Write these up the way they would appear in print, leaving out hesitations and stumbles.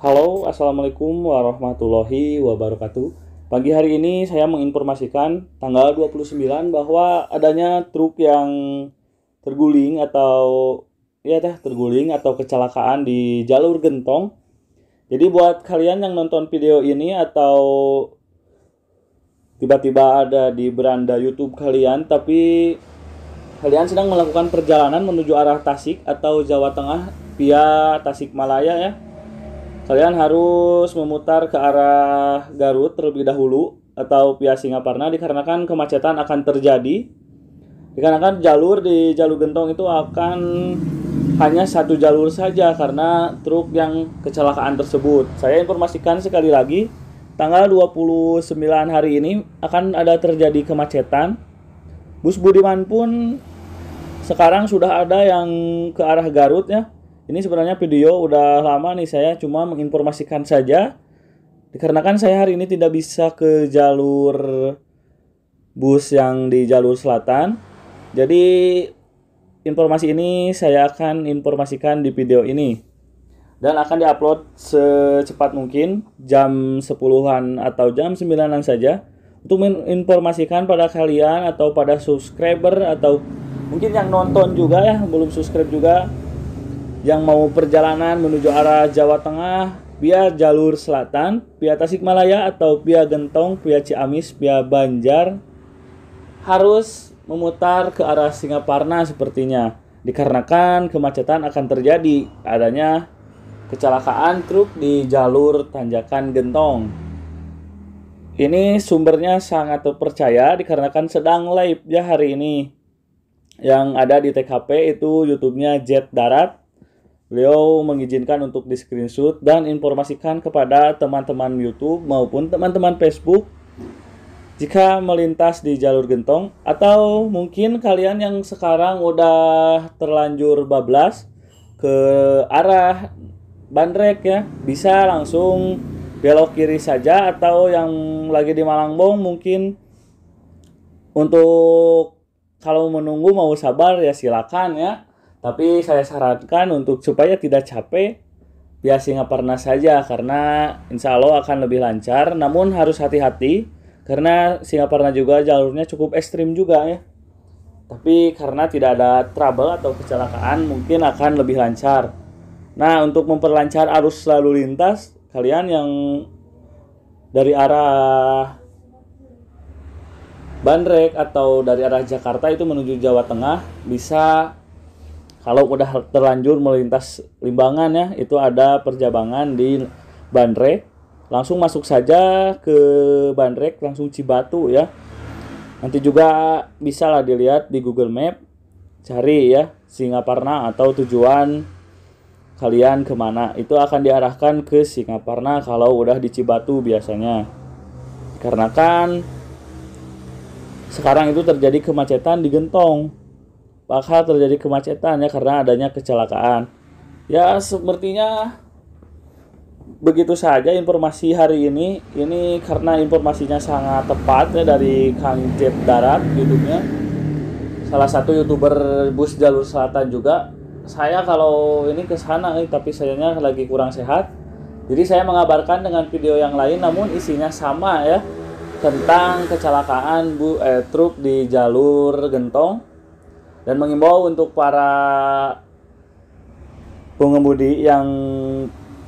Halo, Assalamualaikum warahmatullahi wabarakatuh. Pagi hari ini saya menginformasikan tanggal 29 bahwa adanya truk yang terguling atau kecelakaan di jalur gentong. Jadi buat kalian yang nonton video ini atau tiba-tiba ada di beranda YouTube kalian tapi kalian sedang melakukan perjalanan menuju arah Tasik atau Jawa Tengah via Tasikmalaya ya. Kalian harus memutar ke arah Garut terlebih dahulu atau via Singaparna dikarenakan kemacetan akan terjadi. Dikarenakan jalur di jalur gentong itu akan hanya satu jalur saja karena truk yang kecelakaan tersebut. Saya informasikan sekali lagi, tanggal 29 hari ini akan ada terjadi kemacetan. Bus Budiman pun sekarang sudah ada yang ke arah Garut ya. Ini sebenarnya video udah lama nih, saya cuma menginformasikan saja. Dikarenakan saya hari ini tidak bisa ke jalur bus yang di jalur selatan. Jadi informasi ini saya akan informasikan di video ini. Dan akan diupload secepat mungkin jam 10-an atau jam 9-an saja. Untuk menginformasikan pada kalian atau pada subscriber atau mungkin yang nonton juga ya, belum subscribe juga, yang mau perjalanan menuju arah Jawa Tengah via jalur selatan, via Tasikmalaya atau via Gentong, via Ciamis, via Banjar, harus memutar ke arah Singaparna sepertinya. Dikarenakan kemacetan akan terjadi adanya kecelakaan truk di jalur tanjakan Gentong. Ini sumbernya sangat terpercaya dikarenakan sedang live ya hari ini. Yang ada di TKP itu YouTube-nya Jet Darat. Beliau mengizinkan untuk di screenshot dan informasikan kepada teman-teman YouTube maupun teman-teman Facebook jika melintas di jalur gentong, atau mungkin kalian yang sekarang udah terlanjur bablas ke arah Bandrek ya, bisa langsung belok kiri saja, atau yang lagi di Malangbong mungkin untuk kalau menunggu mau sabar ya silakan ya. Tapi saya sarankan untuk supaya tidak capek via Singaparna saja karena insya Allah akan lebih lancar. Namun harus hati-hati karena Singaparna juga jalurnya cukup ekstrim juga ya. Tapi karena tidak ada trouble atau kecelakaan mungkin akan lebih lancar. Nah, untuk memperlancar arus lalu lintas, kalian yang dari arah Bandrek atau dari arah Jakarta itu menuju Jawa Tengah bisa, kalau udah terlanjur melintas Limbangan ya, itu ada perjabangan di Bandrek. Langsung masuk saja ke Bandrek, langsung Cibatu ya. Nanti juga bisa lah dilihat di Google Map, cari ya Singaparna atau tujuan kalian kemana. Itu akan diarahkan ke Singaparna kalau udah di Cibatu biasanya. Karena kan sekarang itu terjadi kemacetan di Gentong. Bakal terjadi kemacetan ya karena adanya kecelakaan. Ya sepertinya begitu saja informasi hari ini. Ini karena informasinya sangat tepat ya dari Kang Jet Darat YouTube-nya. Salah satu YouTuber bus jalur selatan juga. Saya kalau ini ke sana tapi sayangnya lagi kurang sehat. Jadi saya mengabarkan dengan video yang lain namun isinya sama ya. Tentang kecelakaan truk di jalur Gentong. Dan mengimbau untuk para pengemudi yang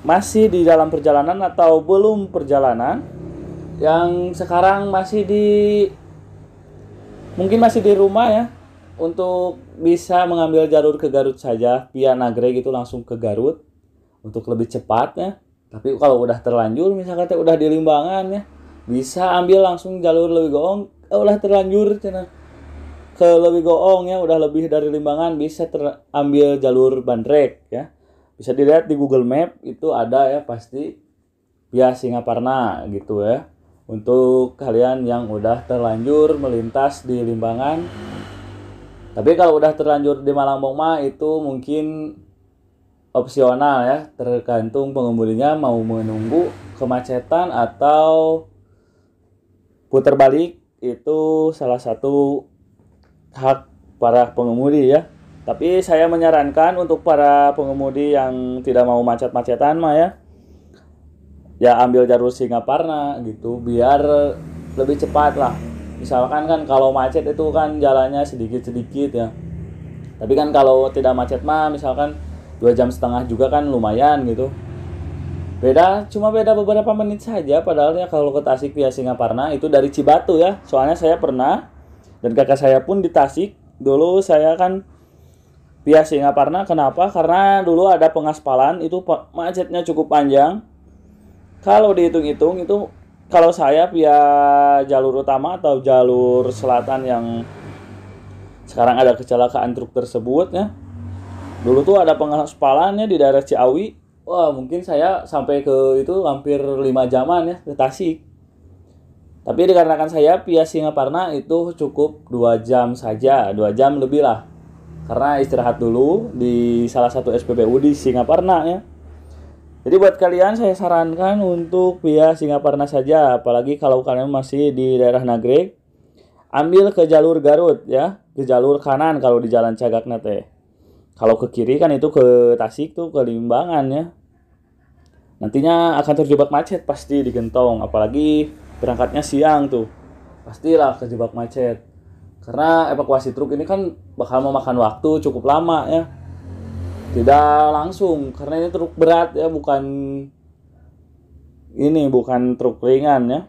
masih di dalam perjalanan atau belum perjalanan, yang sekarang mungkin masih di rumah ya, untuk bisa mengambil jalur ke Garut saja via Nagreg itu langsung ke Garut untuk lebih cepat ya. Tapi kalau udah terlanjur misalkan udah di Limbangan ya, bisa ambil langsung jalur lebih goong. Udah terlanjur ke lebih goong ya, udah lebih dari Limbangan bisa terambil jalur Bandrek ya. Bisa dilihat di Google Map itu ada ya pasti via Singaparna gitu ya. Untuk kalian yang udah terlanjur melintas di Limbangan. Tapi kalau udah terlanjur di Malangbong mah itu mungkin opsional ya, tergantung pengemudinya mau menunggu kemacetan atau putar balik, itu salah satu hak para pengemudi ya. Tapi saya menyarankan untuk para pengemudi yang tidak mau macet-macetan mah ya, ya ambil jalur Singaparna gitu biar lebih cepat lah. Misalkan kan kalau macet itu kan jalannya sedikit-sedikit ya. Tapi kan kalau tidak macet mah misalkan 2,5 jam juga kan lumayan gitu. Cuma beda beberapa menit saja padahal ya kalau ke Tasik via Singaparna itu dari Cibatu ya. Soalnya saya pernah dan kakak saya pun di Tasik. Dulu saya kan via Singaparna, kenapa? Karena dulu ada pengaspalan itu macetnya cukup panjang. Kalau dihitung-hitung itu kalau saya via jalur utama atau jalur selatan yang sekarang ada kecelakaan truk tersebut ya. Dulu tuh ada pengaspalannya di daerah Ciawi. Wah, mungkin saya sampai ke itu hampir 5 jaman ya ke Tasik. Tapi dikarenakan saya via Singaparna itu cukup 2 jam saja, 2 jam lebih lah. Karena istirahat dulu di salah satu SPBU di Singaparna ya. Jadi buat kalian saya sarankan untuk via Singaparna saja, apalagi kalau kalian masih di daerah Nagreg, ambil ke jalur Garut ya, ke jalur kanan kalau di Jalan Cagakna teh. Kalau ke kiri kan itu ke Tasik tuh ke Limbangan ya. Nantinya akan terjebak macet pasti di Gentong, apalagi berangkatnya siang tuh. Pastilah terjebak macet. Karena evakuasi truk ini kan bakal memakan waktu cukup lama ya. Tidak langsung karena ini truk berat ya, bukan truk ringan ya.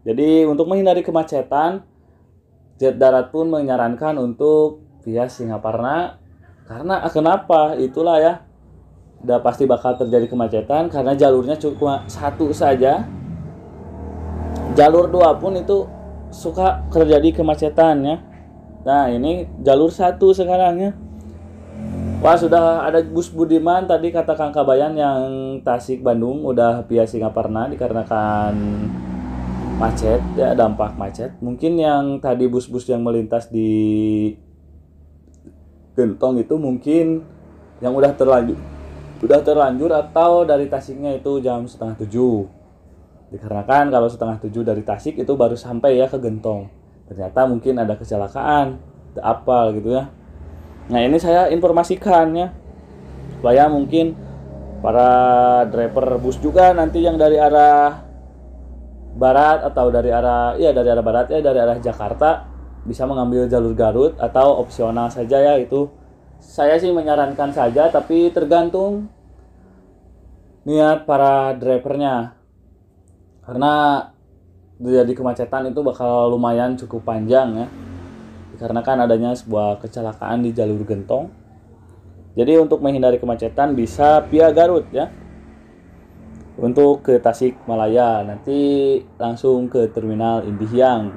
Jadi untuk menghindari kemacetan, Jet Darat pun menyarankan untuk via Singaparna. Karena kenapa? Itulah ya. Udah pasti bakal terjadi kemacetan karena jalurnya cuma satu saja. Jalur 2 pun itu suka terjadi kemacetan ya. Nah, ini jalur 1 sekarang ya. Wah, sudah ada bus Budiman tadi kata Kang Kabayan yang Tasik Bandung udah via Singaparna dikarenakan macet ya, dampak macet. Mungkin yang tadi bus-bus yang melintas di Gentong itu mungkin yang udah terlanjur atau dari Tasiknya itu jam 6:30. Dikarenakan kalau 6:30 dari Tasik itu baru sampai ya ke Gentong. Ternyata mungkin ada kecelakaan, apa gitu ya. Nah, ini saya informasikan ya, supaya mungkin para driver bus juga nanti yang dari arah barat atau dari arah barat ya, dari arah Jakarta bisa mengambil jalur Garut atau opsional saja ya. Itu saya sih menyarankan saja, tapi tergantung niat para drivernya. Karena terjadi kemacetan itu bakal lumayan cukup panjang ya. Dikarenakan adanya sebuah kecelakaan di jalur Gentong. Jadi untuk menghindari kemacetan bisa via Garut ya. Untuk ke Tasikmalaya nanti langsung ke Terminal Indihiyang.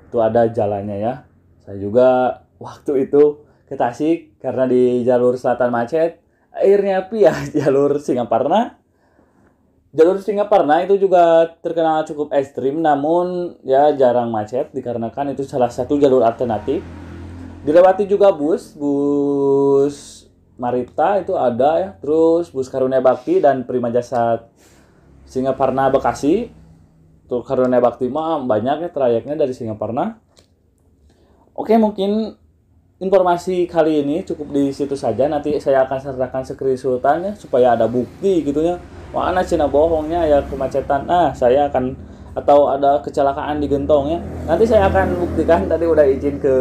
Itu ada jalannya ya. Saya juga waktu itu ke Tasik karena di jalur selatan macet, akhirnya via jalur Singaparna. Jalur Singaparna itu juga terkenal cukup ekstrim, namun ya jarang macet dikarenakan itu salah satu jalur alternatif. Dilewati juga bus Marita itu ada ya, terus bus Karunia Bakti dan Prima Jasa Singaparna Bekasi. Untuk Karunia Bakti mah banyak ya trayeknya dari Singaparna. Oke, mungkin informasi kali ini cukup di situ saja. Nanti saya akan sertakan screenshotannya supaya ada bukti gitu ya. Mana cina bohongnya ya kemacetan. Saya akan atau ada kecelakaan di Gentong ya. Nanti saya akan buktikan, tadi udah izin ke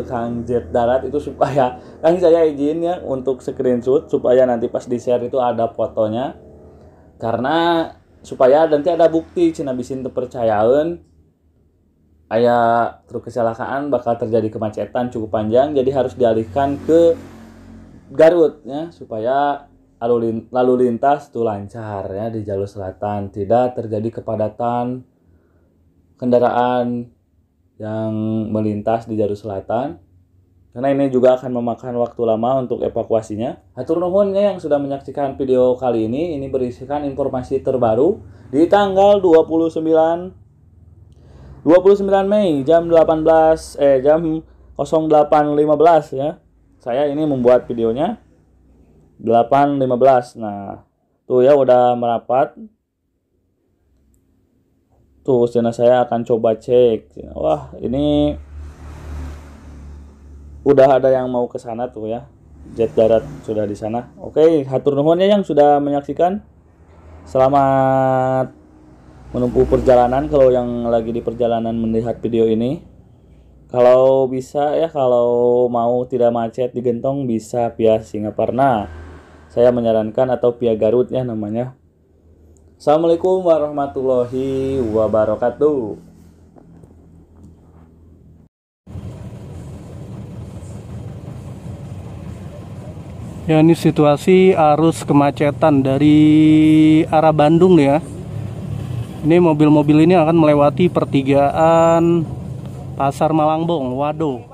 Kang Jet Darat itu supaya saya izin ya untuk screenshot supaya nanti pas di-share itu ada fotonya. Karena supaya nanti ada bukti cina bisin terpercayaan aya truk kecelakaan bakal terjadi kemacetan cukup panjang, jadi harus dialihkan ke Garut ya supaya lalu lintas itu lancar ya di jalur selatan, tidak terjadi kepadatan kendaraan yang melintas di jalur selatan. Karena ini juga akan memakan waktu lama untuk evakuasinya. Hatur nuhun ya yang sudah menyaksikan video kali ini. Ini berisikan informasi terbaru di tanggal 29 Mei jam 08.15 ya. Saya ini membuat videonya 8.15. Nah, tuh ya udah merapat. Tuh channel saya akan coba cek. Wah, ini udah ada yang mau ke sana tuh ya. Jet Darat sudah di sana. Oke, hatur nuhun ya yang sudah menyaksikan. Selamat menempuh perjalanan kalau yang lagi di perjalanan melihat video ini. Kalau bisa ya, kalau mau tidak macet di Gentong bisa via Singaparna. Saya menyarankan atau via Garut ya namanya. Assalamualaikum warahmatullahi wabarakatuh. Ya, ini situasi arus kemacetan dari arah Bandung ya. Ini mobil-mobil ini akan melewati pertigaan Pasar Malangbong, Wado.